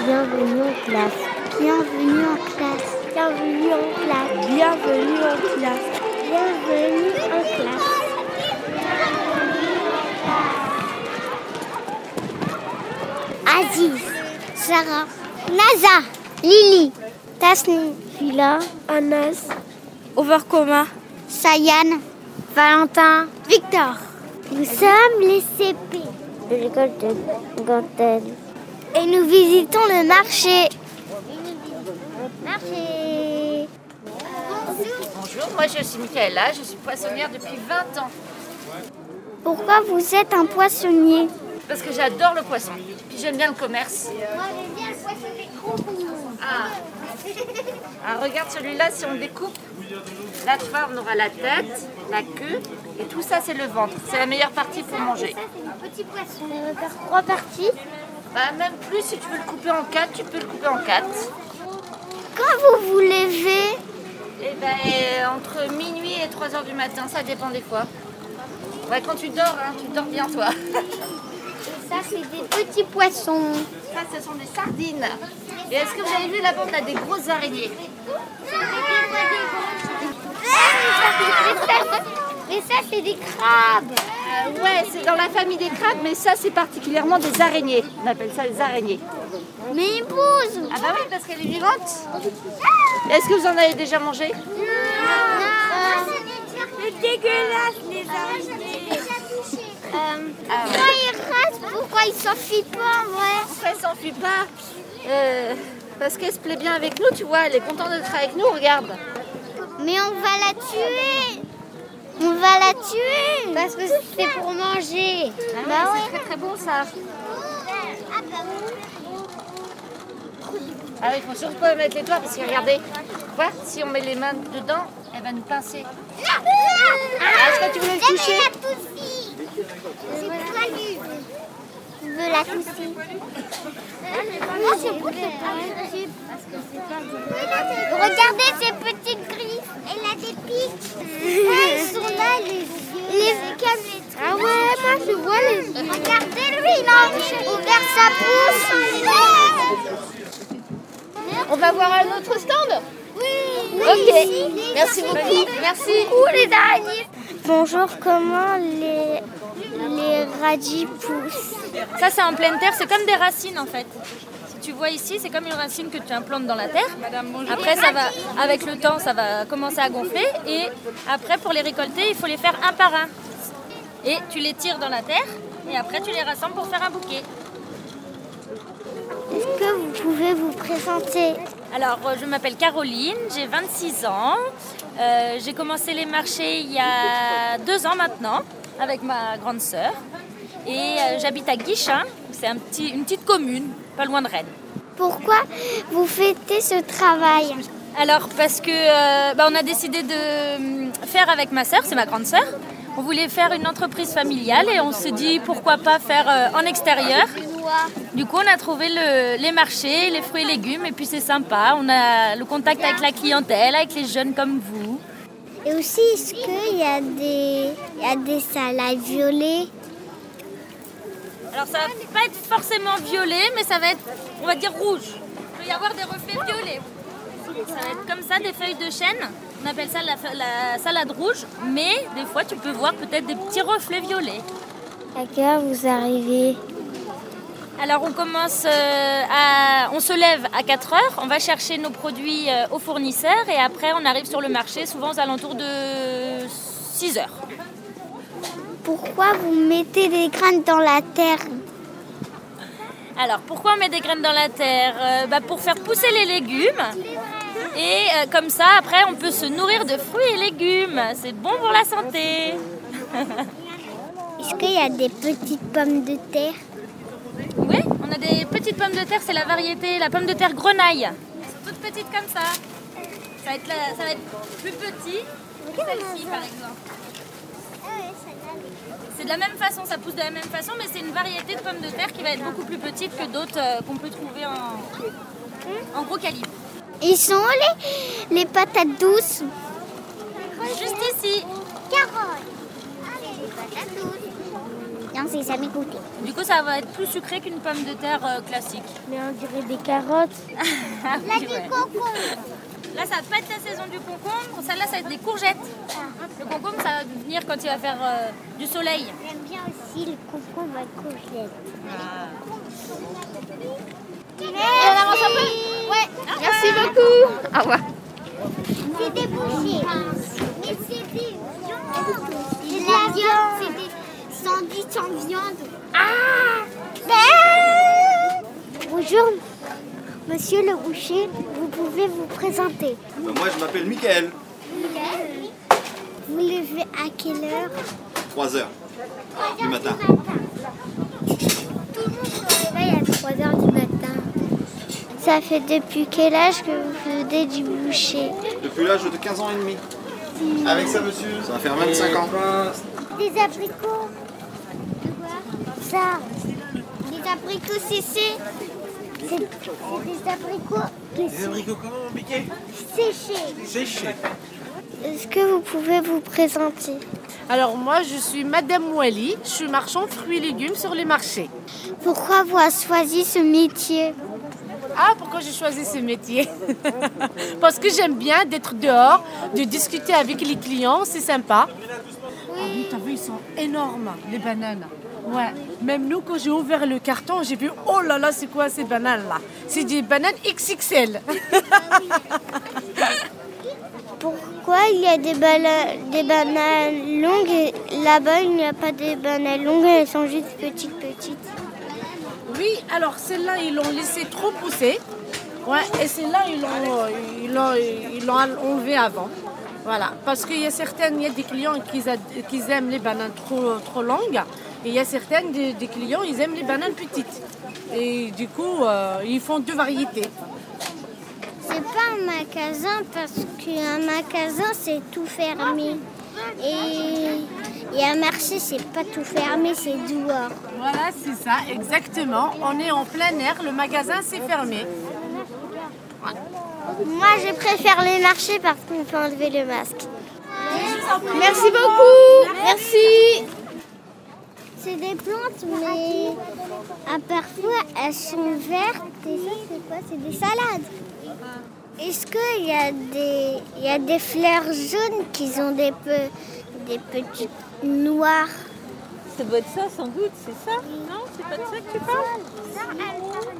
Bienvenue en classe. Bienvenue en classe. Bienvenue en classe. Bienvenue en classe. Bienvenue en classe. Aziz, Sarah, Naza, Lily, Tasni, Phila, Anas, Overcoma, Sayan, Valentin, Victor. Nous sommes les CP de l'école de Gantel. Et nous visitons le marché. Marché. Bonjour, moi je suis Michaela, je suis poissonnière depuis 20 ans. Pourquoi vous êtes un poissonnier? Parce que j'adore le poisson, puis j'aime bien le commerce. Moi j'aime bien le poisson des gros. Ah, regarde celui-là, si on le découpe, la fois on aura la tête, la queue, et tout ça c'est le ventre. C'est la meilleure partie pour manger. Ça c'est le petit poisson. On va faire 3 parties. Bah, même plus, si tu veux le couper en 4, tu peux le couper en 4. Quand vous vous levez, Et ben, entre minuit et 3 h du matin, ça dépend des fois. Ouais, quand tu dors, hein, tu dors bien toi. et ça c'est des petits poissons. Ça, ce sont des sardines. Et est-ce que vous avez vu là-bas, on a des grosses araignées? Mais ça c'est des crabes. Ouais, c'est dans la famille des crabes, mais ça, c'est particulièrement des araignées. On appelle ça des araignées. Mais ils bougent. Ah bah oui, parce qu'elle est vivante. Est-ce que vous en avez déjà mangé? C'est dégueulasse les araignées. Pourquoi ils restent? Pourquoi ils s'enfuient pas en vrai? Pourquoi elle s'enfuit pas? Parce qu'elle se plaît bien avec nous, tu vois. Elle est contente d'être avec nous, regarde. Mais on va la tuer. On va la tuer. Parce que c'est pour manger. Ah, Bah ouais, ouais. c'est très très bon ça. Ah oui, il faut surtout pas mettre les doigts parce que regardez, voilà, si on met les mains dedans, elle va nous pincer. Est-ce que tu veux le toucher? C'est poilu. Je veux la tousser. Moi, c'est beau, c'est pas regardez ces petites griffes. Elle a des pics. Ils sont là, les yeux. Ah ouais, moi je vois les yeux. Regardez-lui, il a ouvert sa bouche. On va voir un autre stand? Oui. Ok, merci beaucoup. Merci. Les araignées. Bonjour, comment les radis poussent? ça c'est en pleine terre, c'est comme des racines en fait. Si tu vois ici, c'est comme une racine que tu implantes dans la terre. Après, ça va, avec le temps, ça va commencer à gonfler. Et après, pour les récolter, il faut les faire un par un. Et tu les tires dans la terre et après tu les rassembles pour faire un bouquet. Est-ce que vous pouvez vous présenter? Alors, je m'appelle Caroline, j'ai 26 ans. J'ai commencé les marchés il y a 2 ans maintenant avec ma grande sœur. Et j'habite à Guichin, c'est une petite commune, pas loin de Rennes. Pourquoi vous fêtez ce travail? Alors, parce que on a décidé de faire avec ma sœur, c'est ma grande sœur. On voulait faire une entreprise familiale et on s'est dit pourquoi pas faire en extérieur. Du coup, on a trouvé les marchés, les fruits et légumes et puis c'est sympa. On a le contact avec la clientèle, avec les jeunes comme vous. Et aussi, est-ce qu'il y a des salades violets? Alors, ça va pas être forcément violet, mais ça va être, on va dire, rouge. Il peut y avoir des reflets violets. Ça va être comme ça, des feuilles de chêne. On appelle ça la salade rouge, mais des fois, tu peux voir peut-être des petits reflets violets. À quelle heure vous arrivez? Alors on commence on se lève à 4 heures, on va chercher nos produits aux fournisseurs et après on arrive sur le marché souvent aux alentours de 6 heures. Pourquoi vous mettez des graines dans la terre? Alors pourquoi on met des graines dans la terre? Pour faire pousser les légumes et comme ça après on peut se nourrir de fruits et légumes. C'est bon pour la santé. Est-ce qu'il y a des petites pommes de terre? Oui, on a des petites pommes de terre, c'est la variété, la pomme de terre grenaille. Elles sont toutes petites comme ça. Ça va être plus petit que celle-ci par exemple. C'est de la même façon, ça pousse de la même façon, mais c'est une variété de pommes de terre qui va être beaucoup plus petite que d'autres qu'on peut trouver en gros calibre. Ils sont où les patates douces? Juste ici. Carottes. Les patates douces. Non, c'est jamais goûté. Du coup, ça va être plus sucré qu'une pomme de terre classique. Mais on dirait des carottes. Ah, Là, oui, du ouais. concombre. Là, ça va pas être la saison du concombre. Celle-là, ça va être des courgettes. Le concombre, ça va venir quand il va faire du soleil. J'aime bien aussi le concombre à courgette. On avance un peu? Ouais. Merci beaucoup. Au revoir. C'est des bouchées. Mais c'est des viandes. C'est de la viande. C'est des sandwichs sans viande. Bonjour, monsieur le boucher. Vous pouvez vous présenter. Moi, je m'appelle Mickaël. Vous levez à quelle heure? 3 heures du matin. Tout le monde se réveille à 3 heures du matin. Ça fait depuis quel âge que vous faisiez du boucher? Depuis l'âge de 15 ans et demi. Avec ça, monsieur, ça va faire 25 ans. Des abricots. Ça. Des abricots séchés. C'est des abricots Les abricots comment, Mickey? séchés. Séchés. Est-ce que vous pouvez vous présenter? Alors moi, je suis Madame Mouali. Je suis marchand fruits et légumes sur les marchés. Pourquoi vous avez choisi ce métier? Ah, pourquoi j'ai choisi ce métier? Parce que j'aime bien d'être dehors, de discuter avec les clients, c'est sympa. Ah oui, t'as vu, ils sont énormes, les bananes. Ouais, même nous, quand j'ai ouvert le carton, j'ai vu, oh là là, c'est quoi ces bananes-là? C'est des bananes XXL. Pourquoi il y a des bananes longues et là-bas il n'y a pas des bananes longues, elles sont juste petites. Oui, alors celles-là, ils l'ont laissé trop pousser. Ouais, et celles-là, ils l'ont enlevé avant. Voilà, parce qu'il y a des clients qui aiment les bananes trop longues. Et il y a certaines des clients, ils aiment les bananes petites. Et du coup, ils font 2 variétés. C'est pas un magasin parce qu'un magasin c'est tout fermé. Et un marché c'est pas tout fermé, c'est dehors. Voilà, c'est ça, exactement. On est en plein air, le magasin c'est fermé. Moi je préfère les marchés parce qu'on peut enlever le masque. Merci beaucoup. Merci. C'est des plantes mais parfois elles sont vertes et ça c'est quoi? C'est des salades. Est-ce qu'il y a des fleurs jaunes qui ont des petites noires? Ça doit être ça sans doute, c'est ça? Non, c'est pas de ça que tu parles?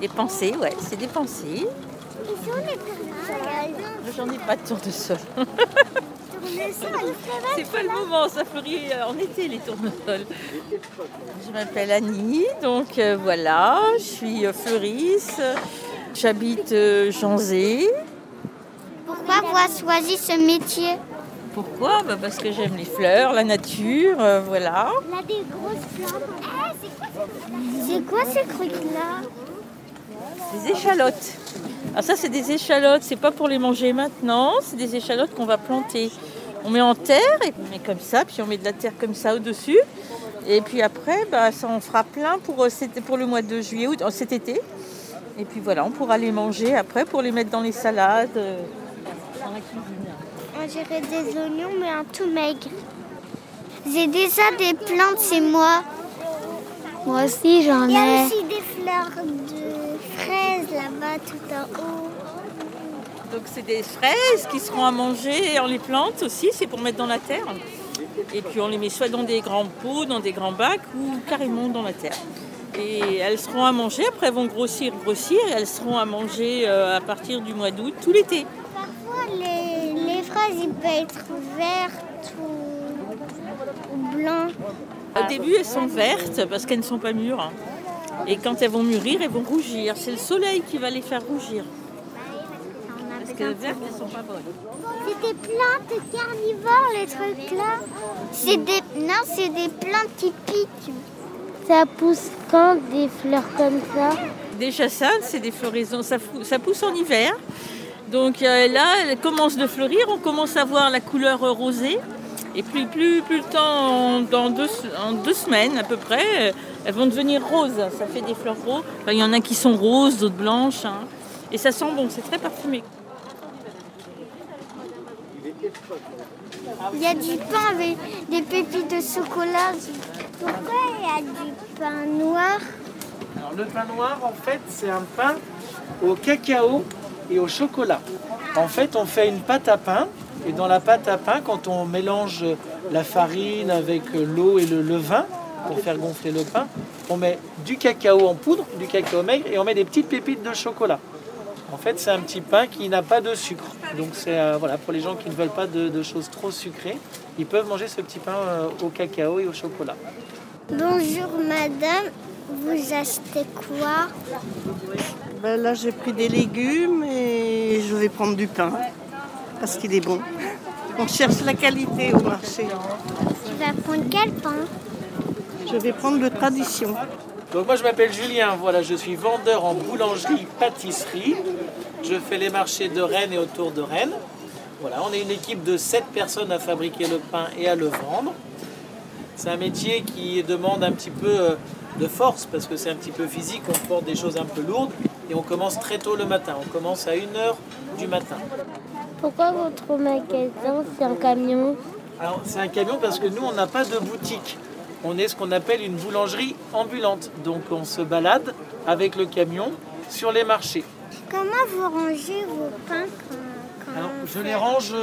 Des pensées, ouais, c'est des pensées. Ils sont les tournesols. J'en ai pas de tournesol. C'est pas le moment, ça fleurit en été les tournesols. Je m'appelle Annie, donc voilà, je suis fleuriste, j'habite Janzé. Pourquoi vous avez choisi ce métier? Pourquoi? Parce que j'aime les fleurs, la nature, voilà. Là, des grosses plantes. C'est quoi ces trucs-là? Des échalotes. Alors ça, c'est des échalotes, c'est pas pour les manger maintenant, c'est des échalotes qu'on va planter. On met en terre, et on met comme ça, puis on met de la terre comme ça au-dessus. Et puis après, ça en fera plein pour le mois de juillet, août, cet été. Et puis voilà, on pourra les manger après pour les mettre dans les salades, dans la cuisine. On dirait des oignons, mais un tout maigre. J'ai déjà des plantes chez moi. Moi aussi, j'en Il y a aussi des fleurs de fraises là-bas tout en haut. Donc c'est des fraises qui seront à manger, on les plante aussi, c'est pour mettre dans la terre. Et puis on les met soit dans des grands pots, dans des grands bacs ou carrément dans la terre. Et elles seront à manger, après elles vont grossir, et elles seront à manger à partir du mois d'août, tout l'été. Parfois, les fraises, ils peuvent être vertes ou blancs. Au début, elles sont vertes parce qu'elles ne sont pas mûres. Et quand elles vont mûrir, elles vont rougir. C'est le soleil qui va les faire rougir. Parce que vertes, elles ne sont pas bonnes. C'est des plantes carnivores, les trucs là. Non, c'est des plantes qui piquent. Ça pousse quand des fleurs comme ça? Des chassanes, c'est des floraisons, ça pousse en hiver. Donc là, elles commencent de fleurir, on commence à voir la couleur rosée. Et plus le temps, en 2 semaines à peu près, elles vont devenir roses. Ça fait des fleurs roses. Enfin, il y en a qui sont roses, d'autres blanches. Hein. Et ça sent bon, c'est très parfumé. Il y a du pain avec des pépites de chocolat. Pourquoi il y a du pain noir? Alors le pain noir, en fait, c'est un pain au cacao et au chocolat. En fait, on fait une pâte à pain. Et dans la pâte à pain, quand on mélange la farine avec l'eau et le levain pour faire gonfler le pain, on met du cacao en poudre, du cacao maigre, et on met des petites pépites de chocolat. En fait, c'est un petit pain qui n'a pas de sucre. Donc c'est voilà, pour les gens qui ne veulent pas de choses trop sucrées, ils peuvent manger ce petit pain au cacao et au chocolat. Bonjour madame, vous achetez quoi? Ben là, j'ai pris des légumes et je vais prendre du pain parce qu'il est bon. On cherche la qualité au marché. Tu vas prendre quel pain? Je vais prendre de tradition. Donc moi je m'appelle Julien, voilà, je suis vendeur en boulangerie-pâtisserie. Je fais les marchés de Rennes et autour de Rennes. Voilà, on est une équipe de 7 personnes à fabriquer le pain et à le vendre. C'est un métier qui demande un petit peu de force parce que c'est un petit peu physique, on porte des choses un peu lourdes et on commence très tôt le matin, on commence à 1h du matin. Pourquoi votre magasin c'est un camion? Alors c'est un camion parce que nous on n'a pas de boutique. On est ce qu'on appelle une boulangerie ambulante. Donc on se balade avec le camion sur les marchés. Comment vous rangez vos pains quand Alors, je les range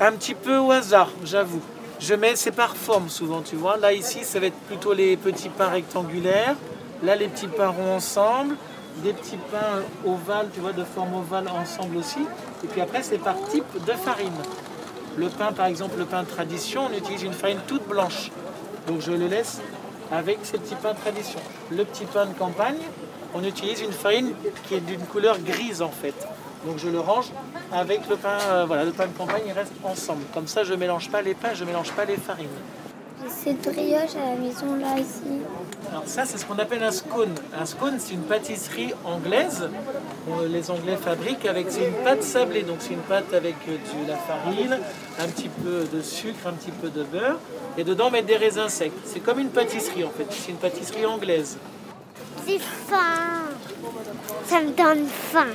un petit peu au hasard, j'avoue. C'est par forme souvent, tu vois. Là ici, ça va être plutôt les petits pains rectangulaires. Là, les petits pains ronds ensemble. Des petits pains ovales, tu vois, de forme ovale ensemble aussi. Et puis après, c'est par type de farine. Le pain, par exemple, le pain tradition, on utilise une farine toute blanche. Donc je le laisse avec ces petits pains tradition. Le petit pain de campagne, on utilise une farine qui est d'une couleur grise en fait. Donc je le range avec le pain, voilà, le pain de campagne, il reste ensemble. Comme ça, je ne mélange pas les pains, je ne mélange pas les farines. J'ai cette brioche à la maison là ici. Alors ça, c'est ce qu'on appelle un scone. Un scone, c'est une pâtisserie anglaise. Les Anglais fabriquent avec, c'est une pâte sablée. Donc c'est une pâte avec de la farine, un petit peu de sucre, un petit peu de beurre. Et dedans, on met des raisins secs. C'est comme une pâtisserie en fait. C'est une pâtisserie anglaise. J'ai faim. Ça me donne faim.